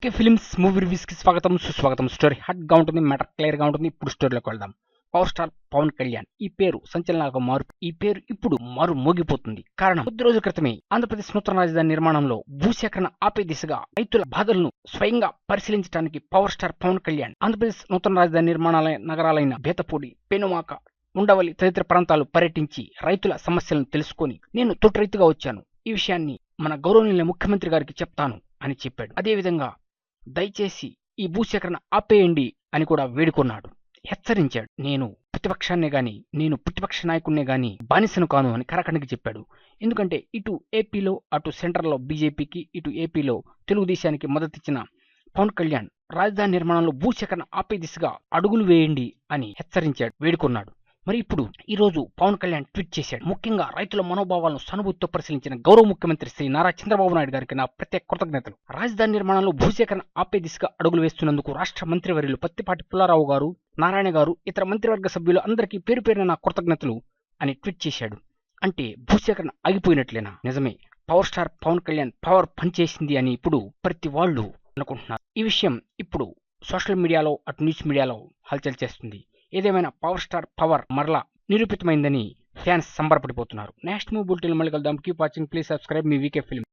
Films movie reviews కి స్వాగతం సుస్వాగతం. స్టోరీ హాట్ గా ఉంటుంది, మ్యాటర్ క్లియర్ గా ఉంటుంది. ఇప్పుడు స్టోరీలోకి వెళ్దాం. పవర్ స్టార్ పవన్ కళ్యాణ్ ఈ పేరు సంచలనాలకు ఈ పేరు ఇప్పుడు మోగిపోతుంది. కారణం, కొద్ది రోజుల క్రితమే ఆంధ్రప్రదేశ్ నూతన రాజధాని నిర్మాణంలో భూసేకరణ ఆపే దిశగా రైతుల బాధలను స్వయంగా పరిశీలించడానికి పవర్ స్టార్ పవన్ కళ్యాణ్ ఆంధ్రప్రదేశ్ నూతన రాజధాని నిర్మాణాల నగరాలైన బేతపూడి, పెనుమాక, ఉండవల్లి తదితర ప్రాంతాలు పర్యటించి రైతుల సమస్యలను తెలుసుకొని, నేను తోటి రైతుగా వచ్చాను, ఈ విషయాన్ని మన గౌరవనీయ ముఖ్యమంత్రి గారికి చెప్తాను అని చెప్పాడు. అదేవిధంగా దయచేసి ఈ భూసేకరణ ఆపేయండి అని కూడా వేడుకున్నాడు, హెచ్చరించాడు. నేను ప్రతిపక్ష నాయకుడినే గాని బానిసను కాను అని కరకణకి చెప్పాడు. ఎందుకంటే ఇటు ఏపీలో అటు సెంట్రల్లో బీజేపీకి, ఇటు ఏపీలో తెలుగుదేశానికి మద్దతిచ్చిన పవన్ కళ్యాణ్ రాజధాని నిర్మాణంలో భూసేకరణ ఆపే దిశగా అడుగులు వేయండి అని హెచ్చరించాడు, వేడుకున్నాడు. మరి ఇప్పుడు ఈ రోజు పవన్ కళ్యాణ్ ట్వీట్ చేశాడు. ముఖ్యంగా రైతుల మనోభావాలను సానుభూతితో పరిశీలించిన గౌరవ ముఖ్యమంత్రి శ్రీ నారా చంద్రబాబు నాయుడు గారికి నా ప్రత్యేక కృతజ్ఞతలు. రాజధాని నిర్మాణంలో భూసేకరణ ఆపే దిశగా అడుగులు వేస్తున్నందుకు రాష్ట్ర మంత్రివర్యులు పత్తిపాటి పుల్లారావు గారు, నారాయణ గారు, ఇతర మంత్రివర్గ సభ్యులు అందరికీ పేరు పేరున నా కృతజ్ఞతలు అని ట్వీట్ చేశాడు. అంటే భూసేకరణ ఆగిపోయినట్లేనా? నిజమే, power star Pawan Kalyan power పనిచేసింది అని ఇప్పుడు ప్రతి వాళ్ళు అనుకుంటున్నారు. ఈ విషయం ఇప్పుడు సోషల్ మీడియాలో అటు న్యూస్ మీడియాలో హల్చల్ చేస్తుంది. ఏదేమైనా పవర్ స్టార్ పవర్ మరలా నిరూపితమైందని ఫ్యాన్స్ సంబరపడిపోతున్నారు. నెక్స్ట్ మూవీ బులెటిన్ మళ్ళీ కలుద్దాం. కీప్ వాచింగ్, ప్లీజ్ సబ్స్క్రైబ్ మీ వీకే ఫిల్మ్.